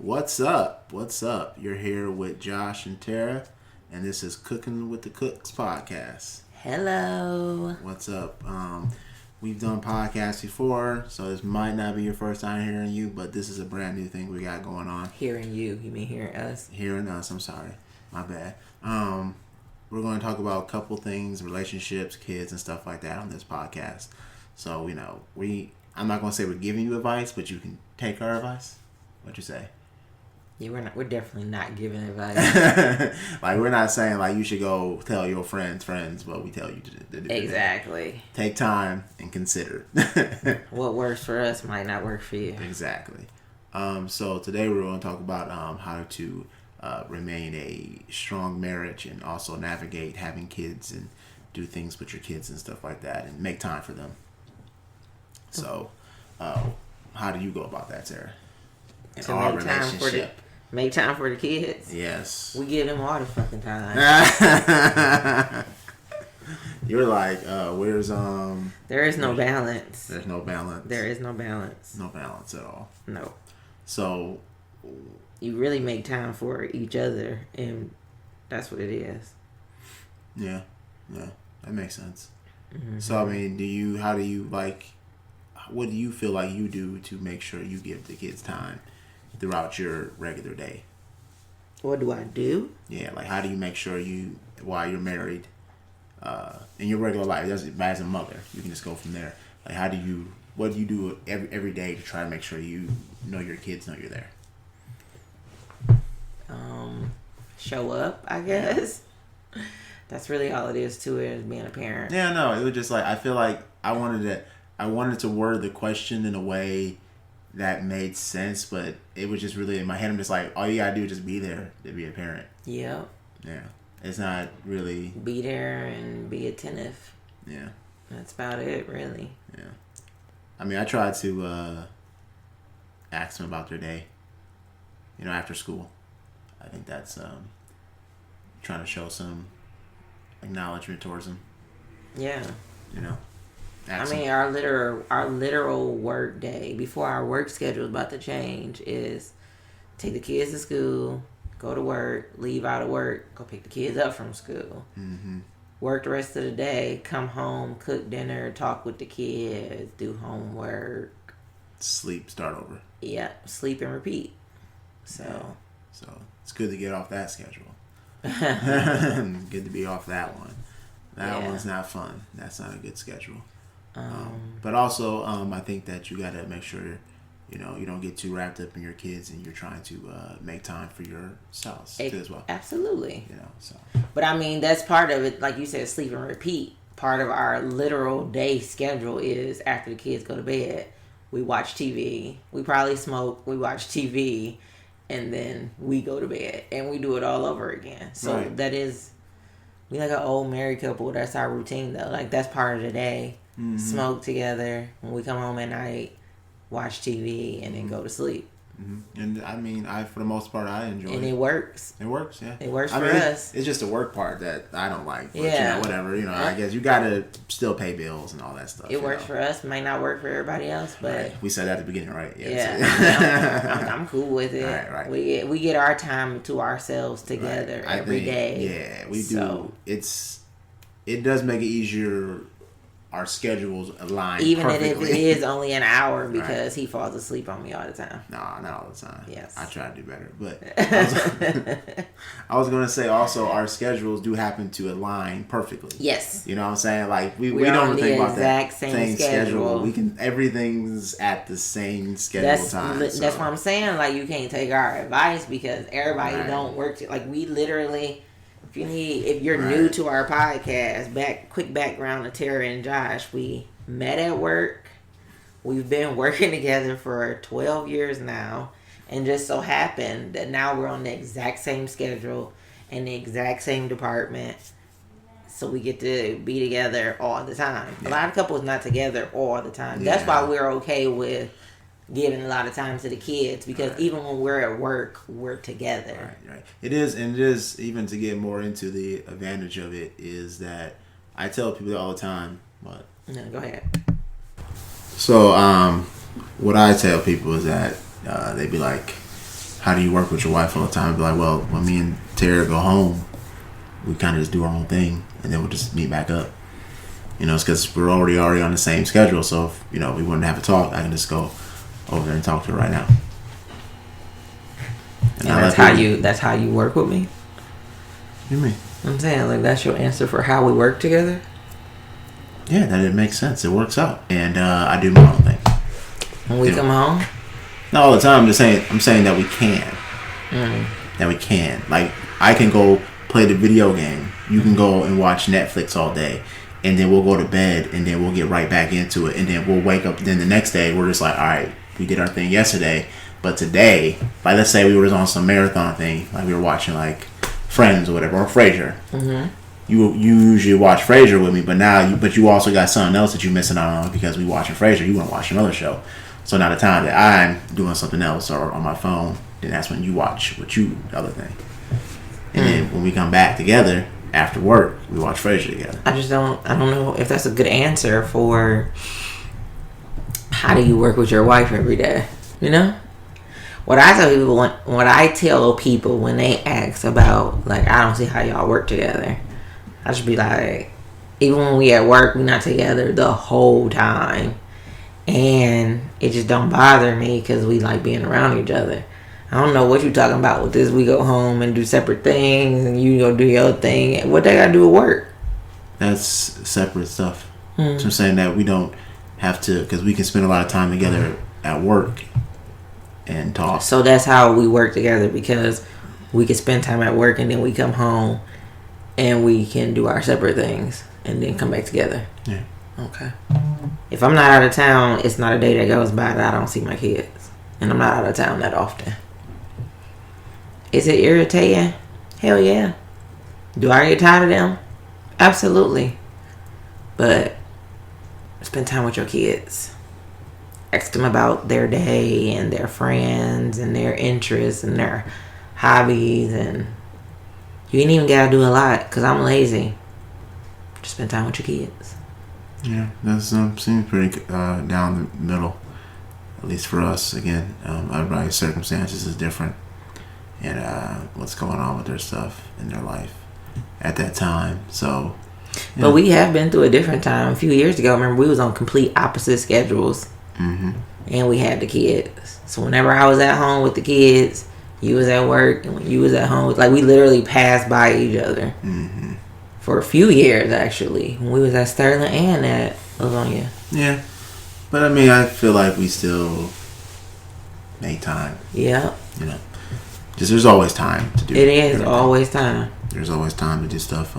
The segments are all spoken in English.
What's up? What's up? You're here with Josh and Tara, and this is Cooking with the Cooks podcast. Hello. What's up? We've done podcasts before, so this might not be your first time hearing you, but this is a brand new thing we got going on. Hearing you? You mean hearing us? Hearing us. I'm sorry. My bad. We're going to talk about a couple things, relationships, kids, and stuff like that on this podcast. So, I'm not going to say we're giving you advice, but you can take our advice. What you say? Yeah, we're definitely not giving advice. Like, we're not saying, like, you should go tell your friends, but we tell you to do Exactly. Take time and consider. What works for us might not work for you. Exactly. So today we're going to talk about how to remain a strong marriage and also navigate having kids and do things with your kids and stuff like that and make time for them. So, how do you go about that, Sarah? In To our make time relationship. make time for the kids. Yes. We give them all the fucking time. You're like, where's There is no balance. There's no balance. There is no balance. No balance at all. No. So You really make time for each other, and that's what it is. yeah, that makes sense. Mm-hmm. So I mean, what do you feel like you do to make sure you give the kids time throughout your regular day? What do I do? Yeah, like how do you make sure while you're married, in your regular life, as a mother, you can just go from there. Like what do you do every day to try to make sure you know your kids know you're there? Show up, I guess. That's really all it is to it, is being a parent. Yeah, no, it was just like I feel like I wanted to word the question in a way that made sense, but it was just really in my head. I'm just like, all you gotta do is just be there to be a parent. Yep. Yeah, it's not really Be there and be attentive. Yeah, That's about it, really. yeah. I mean, I tried to ask them about their day. After school. I think that's trying to show some acknowledgement towards them. Yeah. Our Our literal work day before our work schedule is about to change is take the kids to school, go to work, leave out of work, go pick the kids up from school, work the rest of the day, come home, cook dinner, talk with the kids, do homework, sleep, start over. Yeah, sleep and repeat. So it's good to get off that schedule. Good to be off that one. That one's not fun. That's not a good schedule. But also, I think that you got to make sure, you don't get too wrapped up in your kids and you're trying to make time for your spouse too as well. Absolutely. So. But I mean, that's part of it. Like you said, sleep and repeat. Part of our literal day schedule is after the kids go to bed, we watch TV. We probably smoke. We watch TV. And then we go to bed. And we do it all over again. So right. That is... We like an old married couple. That's our routine, though. Like, that's part of the day. Mm-hmm. Smoke together. When we come home at night, watch TV, and then go to sleep. Mm-hmm. And I mean, for the most part, I enjoy it. And it works. It works, yeah. It works for us. It's just the work part that I don't like. But, yeah. Whatever. I guess you got to still pay bills and all that stuff. It works for us. Might not work for everybody else, but... Right. We said that at the beginning, right? Yeah. I'm cool with it. Right. We get our time to ourselves together every day. Yeah, we do. It does make it easier. Our schedules align even perfectly. If it is only an hour because he falls asleep on me all the time. No, not all the time. Yes. I try to do better. But I was going to say also our schedules do happen to align perfectly. Yes. You know what I'm saying? Like we We're don't on think the about that exact same schedule. Everything's at the same schedule time. That's what I'm saying. Like you can't take our advice because everybody don't work. Like we literally... If you're new to our podcast, quick background of Tara and Josh. We met at work. We've been working together for 12 years now. And just so happened that now we're on the exact same schedule in the exact same department. So we get to be together all the time. Yeah. A lot of couples not together all the time. Yeah. That's why we're okay with giving a lot of time to the kids because even when we're at work, we're together. Right. It is even to get more into the advantage of it is that I tell people all the time. What? No, go ahead. So, what I tell people is that they'd be like, how do you work with your wife all the time? I'd be like, well, when me and Tara go home, we kind of just do our own thing, and then we'll just meet back up. You know, it's because we're already on the same schedule. So if, you know, we wouldn't have a talk, I can just go over there and talk to her right now. And that's how you work with me? What do you mean? I'm saying, like, that's your answer for how we work together? Yeah, that it makes sense. It works out. And I do my own thing. When we come home? Not all the time. I'm saying that we can. That we can. Like, I can go play the video game. You can go and watch Netflix all day. And then we'll go to bed. And then we'll get right back into it. And then we'll wake up. Then the next day, we're just like, all right, we did our thing yesterday. But today, like, let's say we were on some marathon thing. Like, we were watching, like, Friends or whatever. Or Frasier. Mm-hmm. You usually watch Frasier with me. But you also got something else that you're missing out on because we watching Frasier. You want to watch another show. So now the time that I'm doing something else or on my phone, then that's when you watch the other thing. And then when we come back together after work, we watch Frasier together. I don't know if that's a good answer for how do you work with your wife every day, you know? What I tell people when they ask about, like, I don't see how y'all work together, I just be like, even when we at work, we not together the whole time. And it just don't bother me because we like being around each other. I don't know what you're talking about with this. We go home and do separate things and you go do your thing. What they got to do with work? That's separate stuff. So I'm saying that we don't have to, because we can spend a lot of time together at work and talk. So that's how we work together, because we can spend time at work and then we come home and we can do our separate things and then come back together. Yeah. Okay. If I'm not out of town, it's not a day that goes by that I don't see my kids. And I'm not out of town that often. Is it irritating? Hell yeah. Do I get tired of them? Absolutely. But spend time with your kids. Ask them about their day and their friends and their interests and their hobbies. And you ain't even got to do a lot because I'm lazy. Just spend time with your kids. Yeah, that seems pretty down the middle, at least for us. Again, everybody's circumstances is different, and what's going on with their stuff in their life at that time. So, yeah. But we have been through a different time. A few years ago, remember, we was on complete opposite schedules, and we had the kids. So whenever I was at home with the kids, you was at work, and when you was at home, like, we literally passed by each other. For a few years, actually, when we was at Sterling and at Livonia. Yeah, but I mean, I feel like we still make time. Yeah. You know, just there's always time to do. It is always time. There's always time to do stuff.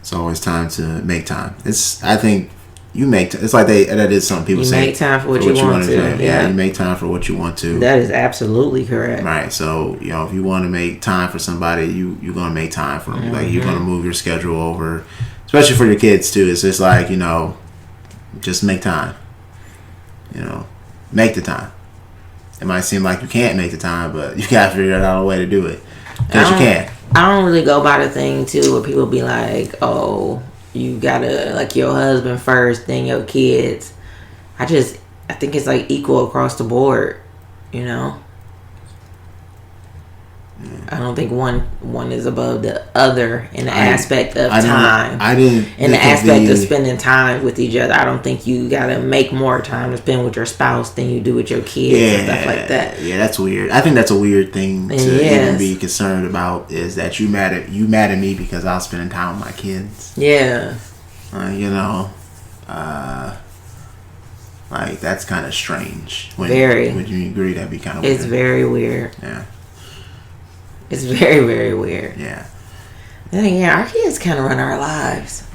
It's always time to make time. I think you make. It's like that is something people say. You make time for what you want to. Yeah, you make time for what you want to. That is absolutely correct. Right. So, you know, if you want to make time for somebody, you're gonna make time for them. Like, you're gonna move your schedule over, especially for your kids too. It's just like, you know, just make time. You know, make the time. It might seem like you can't make the time, but you gotta figure out a way to do it, because you can. I don't really go by the thing too where people be like, oh, you gotta, like, your husband first, then your kids. I think it's like equal across the board, you know? I don't think one is above the other in the aspect of time. In the aspect of spending time with each other. I don't think you gotta make more time to spend with your spouse than you do with your kids and stuff like that. Yeah, that's weird. I think that's a weird thing to even be concerned about, is that you mad at me because I was spending time with my kids. Yeah. You know, like, that's kind of strange. Would you agree? That'd be kind of weird. It's very weird. Yeah. It's very, very weird. Yeah. Then again, our kids kind of run our lives.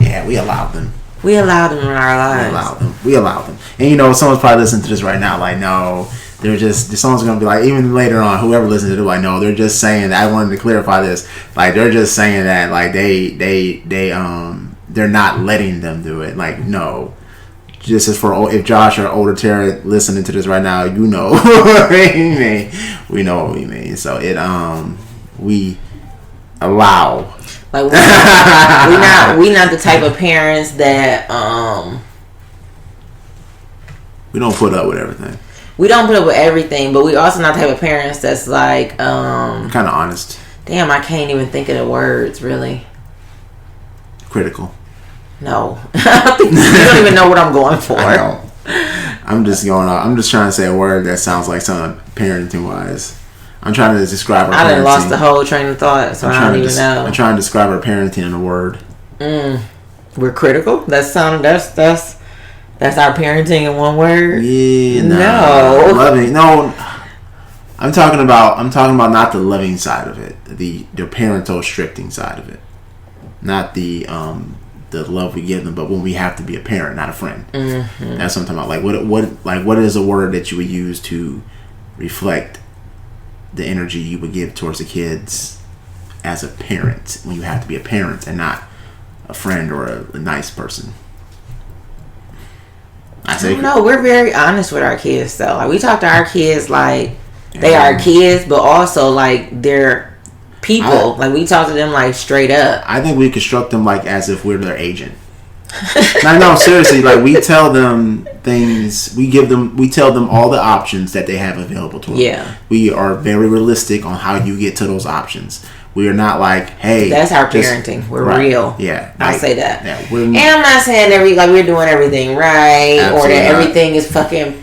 Yeah, we allowed them. We allowed them to run our lives. We allowed them. And, you know, someone's probably listening to this right now, like, no, someone's going to be like, even later on, whoever listens to it, like, no, they're just saying that. I wanted to clarify this. Like, they're just saying that, like, they're not letting them do it. Like, no. Just as for, if Josh or older Tara listening to this right now, you know what we mean. We know what we mean. So we allow. Like, we not the type of parents that we don't put up with everything. we don't put up with everything, but we also not the type of parents that's like kind of honest. Damn, I can't even think of the words really. Critical. No, I think you don't even know what I'm going for. I know. I'm just trying to say a word that sounds like something parenting wise. I'm trying to describe our parenting. I done lost the whole train of thought, so I don't even know. I'm trying to describe our parenting in a word. We're critical. That's our parenting in one word. Yeah, no. Loving. No, I'm talking about not the loving side of it, the parental restricting side of it, not the love we give them, but when we have to be a parent, not a friend. Mm-hmm. That's what I'm talking about. Like what is a word that you would use to reflect the energy you would give towards the kids as a parent when you have to be a parent and not a friend or a nice person? I don't know. We're very honest with our kids, though. Like we talk to our kids like they are kids, but also like they're people. Like we talk to them like straight up. I think we construct them like as if we're their agent. No, seriously. Like we tell them things. We tell them all the options that they have available to them. Yeah. We are very realistic on how you get to those options. We are not like, hey, that's our parenting. We're real. Yeah, I'll say that. Yeah, and I'm not saying we're doing everything right, or that everything is fucking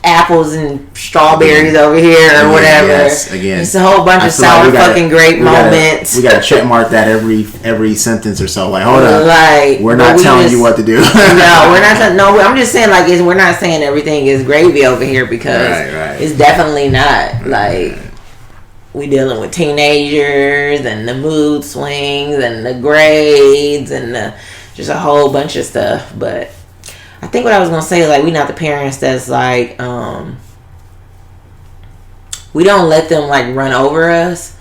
apples and strawberries over here or whatever. Yes, again, it's a whole bunch of sour fucking grape moments. We gotta check mark that every sentence or so. Like, hold on, like we're not telling you what to do. No, we're not. No, I'm just saying we're not saying everything is gravy over here because it's definitely not. Like we dealing with teenagers and the mood swings and the grades and just a whole bunch of stuff, but. I think what I was gonna say is we not the parents that's like we don't let them run over us,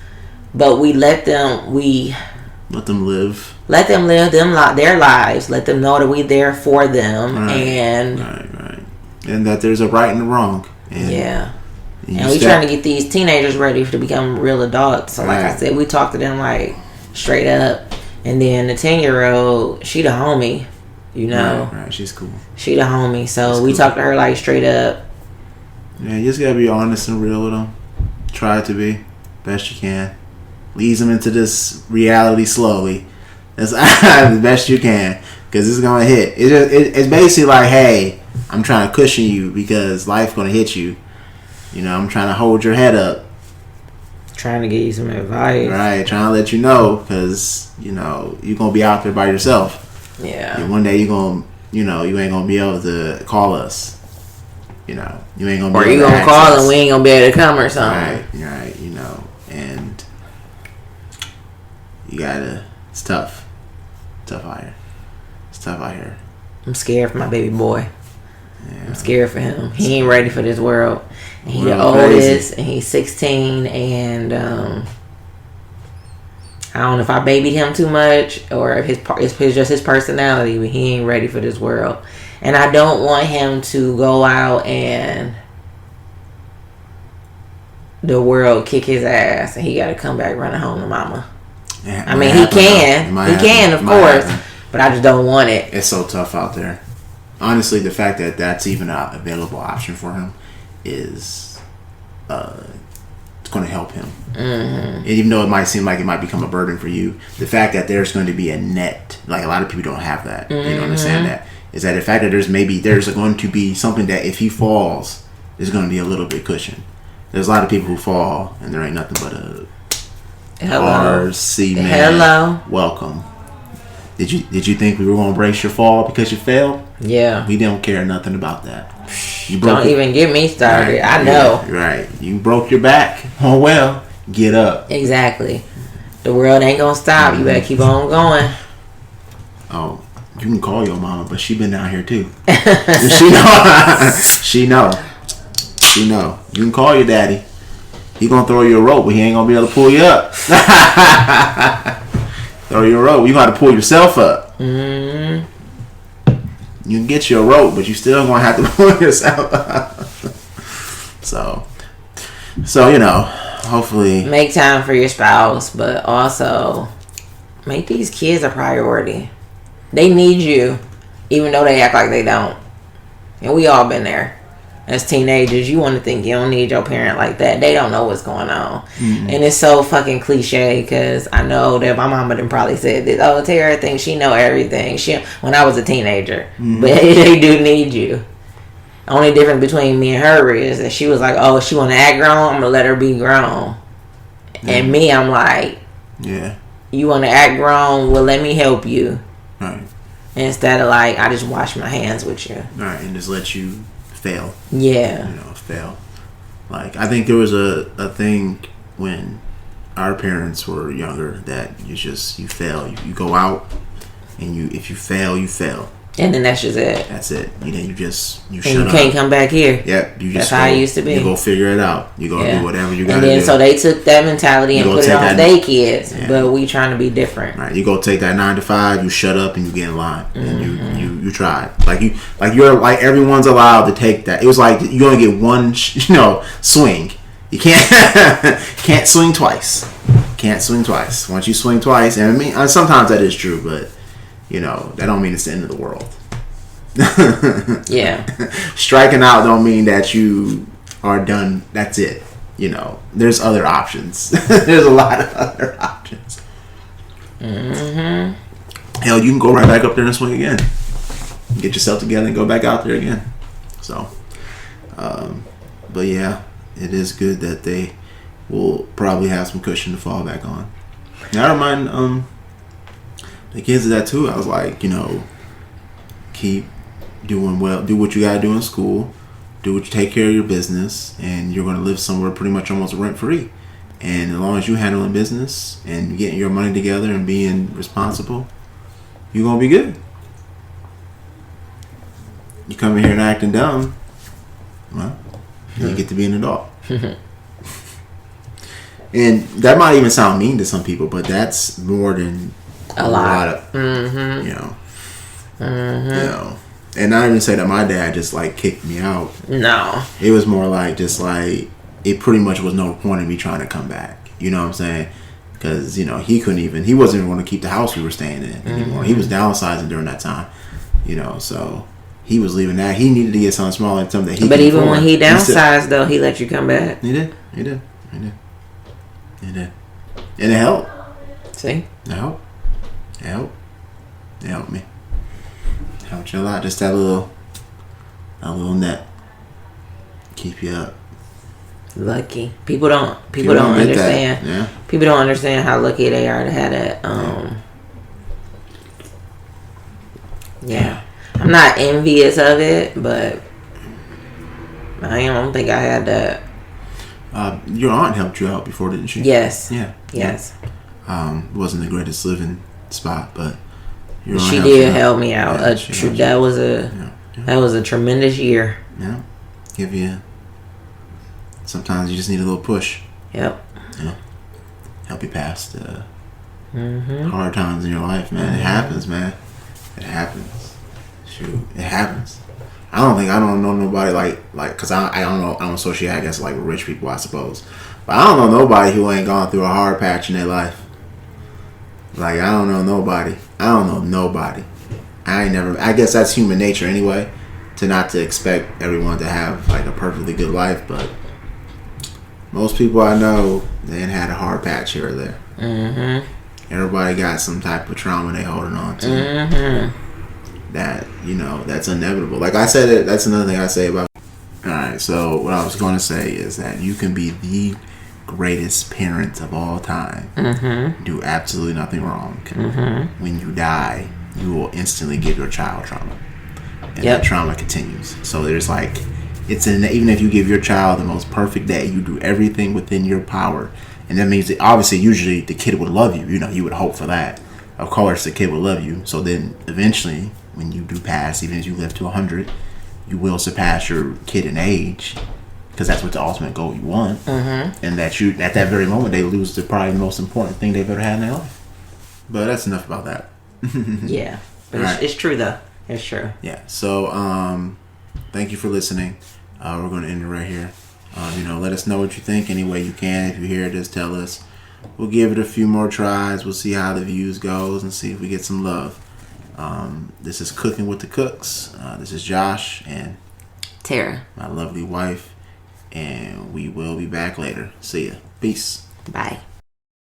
but we let them live. Let them live their lives. Let them know that we there for them and and that there's a right and a wrong. And and we trying to get these teenagers ready to become real adults. So like I said, we talk to them straight up, and then the 10-year-old, she the homie. You know, right? She's cool. She the homie, so we talk to her straight up. Yeah, you just gotta be honest and real with them. Try to be best you can. Ease them into this reality slowly, as the best you can, because it's gonna hit. It's basically like, hey, I'm trying to cushion you because life's gonna hit you. You know, I'm trying to hold your head up. Trying to give you some advice. Right, trying to let you know, because you're gonna be out there by yourself. Yeah. And one day you ain't gonna be able to call us. You ain't gonna be able to. Or you gonna call and we ain't gonna be able to come or something. Right. And you gotta. It's tough. Tough out here. I'm scared for my baby boy. Yeah. I'm scared for him. He ain't ready for this world. And he the oldest, and he's 16, and I don't know if I babied him too much or if it's just his personality, but he ain't ready for this world. And I don't want him to go out and the world kick his ass and he got to come back running home to mama. Yeah, I mean, he can, of course, but I just don't want it. It's so tough out there. Honestly, the fact that that's even an available option for him is it's going to help him. Mm-hmm. And even though it might seem like it might become a burden for you, the fact that there's going to be a net, like a lot of people don't have that. Mm-hmm. They don't understand that. Is that the fact that there's going to be something that if he falls, there's going to be a little bit cushion. There's a lot of people who fall and there ain't nothing but a RC man. Hello. Welcome. Did you think we were going to brace your fall because you failed? Yeah. We don't care nothing about that. Don't even get me started. Right. I know. Right. You broke your back. Oh, well. Get up. Exactly. The world ain't going to stop. Mm-hmm. You better keep on going. Oh, you can call your mama, but she been down here too. She know. She know. You can call your daddy. He going to throw you a rope, but he ain't going to be able to pull you up. Throw you a rope. You got to pull yourself up. Mm-hmm. You can get you a rope, but you still gonna have to pull yourself up. So hopefully make time for your spouse, but also make these kids a priority. They need you, even though they act like they don't. And we all been there. as teenagers, you want to think you don't need your parent like that. They don't know what's going on. Mm-hmm. And it's so fucking cliche because I know that my mama done probably said this. Oh, Tara thinks she know everything. When I was a teenager. Mm-hmm. But they do need you. The only difference between me and her is that she was like, oh, she want to act grown, I'm going to let her be grown. Mm-hmm. And me, I'm like, yeah, you want to act grown? Well, let me help you. Right. Instead of like, I just wash my hands with you. Right, and just let you fail. Yeah. Fail. Like, I think there was a thing when our parents were younger that you fail. You go out, and if you fail, you fail. And then that's just it. That's it. You shut up. And you can't come back here. Yep. That's how it used to be. You go figure it out. You go do whatever you got to do. And then so they took that mentality and put it on their kids. Yeah. But we trying to be different. Right. You go take that 9 to 5. You shut up and you get in line. Mm-hmm. And you try. Like everyone's allowed to take that. It was like you only get one swing. You can't swing twice. Can't swing twice. Once you swing twice, and I mean sometimes that is true, but. That don't mean it's the end of the world. Yeah. Striking out don't mean that you are done. That's it. There's other options. There's a lot of other options. Mm-hmm. Hell, you can go right back up there and swing again. Get yourself together and go back out there again. So, but yeah, it is good that they will probably have some cushion to fall back on. Now, I don't mind, the kids did that too. I was like, keep doing well. Do what you gotta do in school. Take care of your business, and you're gonna live somewhere pretty much almost rent free. And as long as you're handling business and getting your money together and being responsible, you're gonna be good. You come in here and acting dumb, well, you get to be an adult. And that might even sound mean to some people, but that's more than a lot of, and not even say that my dad just like kicked me out. No, it was more like just like it pretty much was no point in me trying to come back. You know what I'm saying? Because he wasn't even going to keep the house we were staying in anymore. He was downsizing during that time. So he was leaving that. He needed to get something smaller, something that he. But even when he downsized, though, he let you come back. He did, and it helped. See, it helped. It helped me. Helped you a lot. Just that little net. Keep you up. Lucky. People don't understand. Yeah. People don't understand how lucky they are to have that. Yeah. I'm not envious of it, but I don't think I had that. Your aunt helped you out before, didn't she? Yes. Yeah. Yes. It wasn't the greatest living spot, but she did help me out. That was a tremendous year. Yeah. Give you. Sometimes you just need a little push. Yep. Help you past hard times in your life, man. It happens, man. It happens. Shoot, it happens. I don't know nobody like because I don't know. I don't associate, I guess, like with rich people, I suppose. But I don't know nobody who ain't gone through a hard patch in their life. Like, I don't know nobody. I guess that's human nature anyway, to expect everyone to have like a perfectly good life, but most people I know, they ain't had a hard patch here or there. Mm-hmm. Everybody got some type of trauma they holding on to. Mm-hmm. That, that's inevitable. Like I said, that's another thing I say about. Alright, so what I was going to say is that you can be the greatest parent of all time. Mm-hmm. Do absolutely nothing wrong. Mm-hmm. When you die, you will instantly give your child trauma. And that trauma continues. So there's like, even if you give your child the most perfect day, you do everything within your power. And that means that obviously, usually the kid would love you. You would hope for that. Of course, the kid will love you. So then eventually, when you do pass, even if you live to 100, you will surpass your kid in age, because that's what the ultimate goal you want. Mm-hmm. And that at that very moment, they lose probably the most important thing they've ever had in their life. But that's enough about that. Yeah. But it's true, though. It's true. Yeah. So, thank you for listening. We're going to end it right here. Let us know what you think any way you can. If you hear it, just tell us. We'll give it a few more tries. We'll see how the views goes and see if we get some love. This is Cooking with the Cooks. This is Josh and Tara. My lovely wife. And we will be back later. See ya. Peace. Bye.